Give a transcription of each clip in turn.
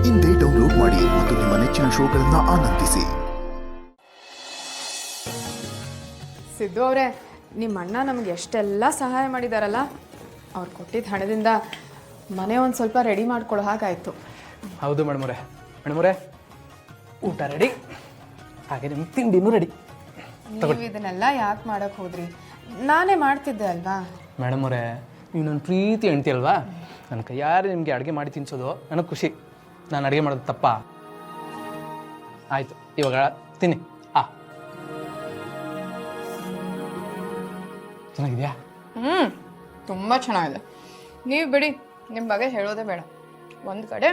ಇಂದೇ ಡೌನ್ಲೋಡ್ ಮಾಡಿ ಮತ್ತು ನಿಮ್ಮ ನೆಚ್ಚಿನ ಶೋಗಳನ್ನು ಆನಂದಿಸಿ. ಸಿದ್ದು ಅವರೇ, ನಿಮ್ಮ ಅಣ್ಣ ನಮ್ಗೆ ಎಷ್ಟೆಲ್ಲ ಸಹಾಯ ಮಾಡಿದಾರಲ್ಲ, ಅವ್ರು ಕೊಟ್ಟಿದ್ದ ಹಣದಿಂದ ಮನೆ ಒಂದು ಸ್ವಲ್ಪ ರೆಡಿ ಮಾಡ್ಕೊಳ್ಳೋ ಹಾಗಾಯಿತು. ಹೌದು ಮೇಡಮರೇ, ಊಟ ರೆಡಿ, ಹಾಗೆ ನಿಮ್ಮ ತಿಂಡಿನೂ ರೆಡಿ. ನೀವು ಇದನ್ನೆಲ್ಲ ಯಾಕೆ ಮಾಡೋಕ್ಕೆ ಹೋದ್ರಿ? ನಾನೇ ಮಾಡ್ತಿದ್ದೆ ಅಲ್ವಾ? ಮೇಡಮರೇ, ನೀವು ನನ್ನ ಪ್ರೀತಿ ಹೆಂಡ್ತಿ ಅಲ್ವಾ? ನನ್ನ ಕೈಯಾರೆ ನಿಮಗೆ ಅಡುಗೆ ಮಾಡಿ ತಿನ್ನಿಸೋದು ನನಗೆ ಖುಷಿ. ನಾನು ಅಡುಗೆ ಮಾಡೋದು ತಪ್ಪಾ? ಆಯಿತು, ಇವಾಗ ತಿನ್ನಿ. ಚೆನ್ನಾಗಿದೆಯಾ? ತುಂಬ ಚೆನ್ನಾಗಿದೆ. ನೀವು ಬಿಡಿ, ನಿಮ್ಮ ಬಗ್ಗೆ ಹೇಳೋದೇ ಬೇಡ. ಒಂದು ಕಡೆ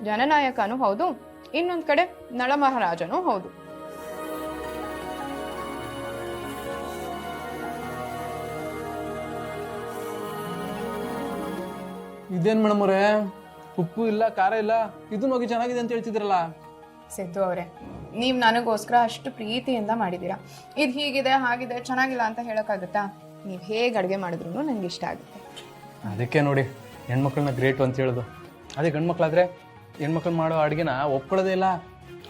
ಜನನಾಯಕನೂ ಹೌದು, ಇನ್ನೊಂದು ಕಡೆ ನಳ ಮಹಾರಾಜನೂ ಹೌದು. ಇದೇನು ಮೇಡಮರೇ, ಉಪ್ಪು ಇಲ್ಲ, ಖಾರ ಇಲ್ಲ, ಇದು ಹೋಗಿ ಚೆನ್ನಾಗಿದೆ ಅಂತ ಹೇಳ್ತಿದ್ರಲ್ಲ? ಸಿದ್ದು ಅವರೇ, ನೀವು ನನಗೋಸ್ಕರ ಅಷ್ಟು ಪ್ರೀತಿಯಿಂದ ಮಾಡಿದ್ದೀರಾ. ಇದು ಹೀಗಿದೆ ಹಾಗಿದೆ ಚೆನ್ನಾಗಿಲ್ಲ ಅಂತ ಹೇಳೋಕ್ಕಾಗುತ್ತಾ? ನೀವು ಹೇಗೆ ಅಡುಗೆ ಮಾಡಿದ್ರು ನನಗೆ ಇಷ್ಟ ಆಗುತ್ತೆ. ಅದಕ್ಕೆ ನೋಡಿ ಹೆಣ್ಮಕ್ಳನ್ನ ಗ್ರೇಟು ಅಂತ ಹೇಳೋದು. ಅದೇ ಗಂಡ್ಮಕ್ಳಾದರೆ ಹೆಣ್ಮಕ್ಳು ಮಾಡೋ ಅಡುಗೆನ ಒಪ್ಕೊಳ್ಳೋದೇ ಇಲ್ಲ.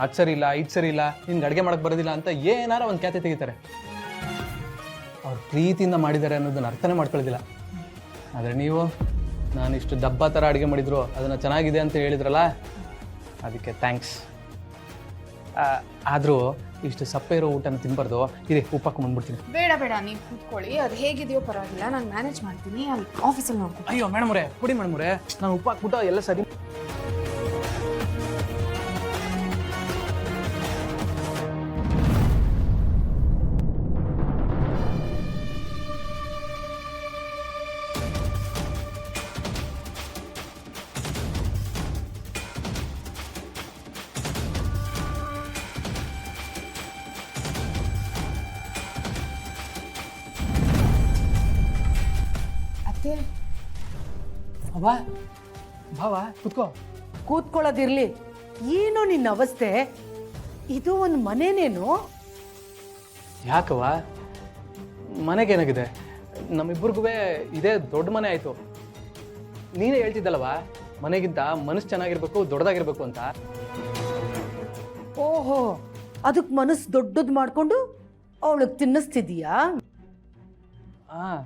ಅದು ಸರಿ ಇಲ್ಲ, ಇದು ಸರಿ ಇಲ್ಲ, ನಿನ್ಗೆ ಅಡುಗೆ ಮಾಡೋಕ್ಕೆ ಬರೋದಿಲ್ಲ ಅಂತ ಏನಾರ ಒಂದು ಖ್ಯಾತೆ ತೆಗಿತಾರೆ. ಅವ್ರು ಪ್ರೀತಿಯಿಂದ ಮಾಡಿದ್ದಾರೆ ಅನ್ನೋದನ್ನ ಅರ್ಥನೇ ಮಾಡ್ಕೊಳ್ಳೋದಿಲ್ಲ. ಆದರೆ ನೀವು ನಾನು ಇಷ್ಟು ದಬ್ಬ ಥರ ಅಡುಗೆ ಮಾಡಿದ್ರು ಅದನ್ನು ಚೆನ್ನಾಗಿದೆ ಅಂತ ಹೇಳಿದ್ರಲ್ಲ, ಅದಕ್ಕೆ ಥ್ಯಾಂಕ್ಸ್. ಆದರೂ ಇಷ್ಟು ಸಪ್ಪೆ ಇರೋ ಊಟನ ತಿನ್ಬಾರ್ದು. ಇದೆ, ಉಪ್ಪಾಕು ಬಂದ್ಬಿಡ್ತೀನಿ. ಬೇಡ ಬೇಡ, ನೀವು ಕೂತ್ಕೊಳ್ಳಿ, ಅದು ಹೇಗಿದೆಯೋ ಪರವಾಗಿಲ್ಲ, ನಾನು ಮ್ಯಾನೇಜ್ ಮಾಡ್ತೀನಿ. ಅಲ್ಲಿ ಆಫೀಸಲ್ಲಿ ನೋಡ್ಕೊಂಡು. ಅಯ್ಯೋ ಮೇಡಮರೇ, ಕೊಡಿ ಮೇಡಮರೇ, ನಾನು ಉಪ್ಪು ಹಾಕ್ಬಿಟ್ಟು ಎಲ್ಲ ಸರಿ. ಅವಾ ಭಾವ, ಕೂತ್ಕೋ. ಕೂತ್ಕೊಳ್ಳೋದಿರ್ಲಿ, ಏನು ನಿನ್ನ ಅವಸ್ಥೆ? ಇದು ಒಂದು ಮನೆನೇನು? ಯಾಕವ? ಮನೆಗೇನಾಗಿದೆ? ನಮ್ಮಿಬ್ಬರಿಗೂ ಇದೇ ದೊಡ್ಡ ಮನೆ ಆಯಿತು. ನೀನೇ ಹೇಳ್ತಿದ್ದಲ್ವ, ಮನೆಗಿಂತ ಮನಸ್ಸು ಚೆನ್ನಾಗಿರ್ಬೇಕು, ದೊಡ್ಡದಾಗಿರ್ಬೇಕು ಅಂತ. ಓಹೋ, ಅದಕ್ಕೆ ಮನಸ್ಸು ದೊಡ್ಡದು ಮಾಡ್ಕೊಂಡು ಅವಳಿಗೆ ತಿನ್ನಿಸ್ತಿದೀಯಾ? ಹಾಂ,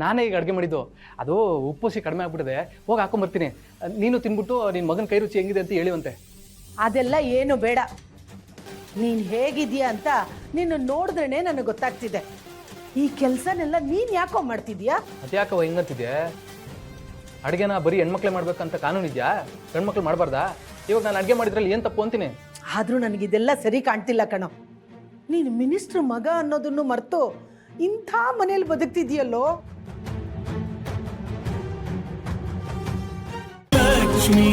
ನಾನೇ ಈಗ ಅಡುಗೆ ಮಾಡಿದ್ದು. ಅದು ಉಪ್ಪುಸಿ ಕಡಿಮೆ ಆಗ್ಬಿಟ್ಟಿದೆ, ಹೋಗಿ ಹಾಕೊಂಬರ್ತೀನಿ. ನೀನು ತಿನ್ಬಿಟ್ಟು ನಿನ್ನ ಮಗನ ಕೈ ರುಚಿ ಹೆಂಗಿದೆ ಅಂತ ಹೇಳಿವಂತೆ. ಅದೆಲ್ಲ ಏನು ಬೇಡ. ನೀನು ಹೇಗಿದೀಯ ಅಂತ ನೀನು ನೋಡಿದ್ರೇ ನನಗೆ ಗೊತ್ತಾಗ್ತಿದೆ. ಈ ಕೆಲಸನೆಲ್ಲ ನೀನು ಯಾಕೋ ಮಾಡ್ತಿದ್ಯಾ? ಅದ್ಯಾಕವ ಹಿಂಗಂತಿದ್ಯಾ? ಅಡುಗೆನ ಬರೀ ಹೆಣ್ಮಕ್ಳೇ ಮಾಡ್ಬೇಕಂತ ಕಾನೂನು ಇದೆಯಾ? ಗಂಡ್ಮಕ್ಳು ಮಾಡಬಾರ್ದಾ? ಇವಾಗ ನಾನು ಅಡುಗೆ ಮಾಡಿದ್ರಲ್ಲಿ ಏನು ತಪ್ಪು ಅಂತೀನಿ? ಆದರೂ ನನಗಿದೆಲ್ಲ ಸರಿ ಕಾಣ್ತಿಲ್ಲ ಕಣೋ. ನೀನು ಮಿನಿಸ್ಟ್ರ್ ಮಗ ಅನ್ನೋದನ್ನು ಮರೆತು ಇಂಥ ಮನೇಲಿ ಬದುಕ್ತಿದ್ಯಲ್ಲೋ. ಲಕ್ಷ್ಮೀ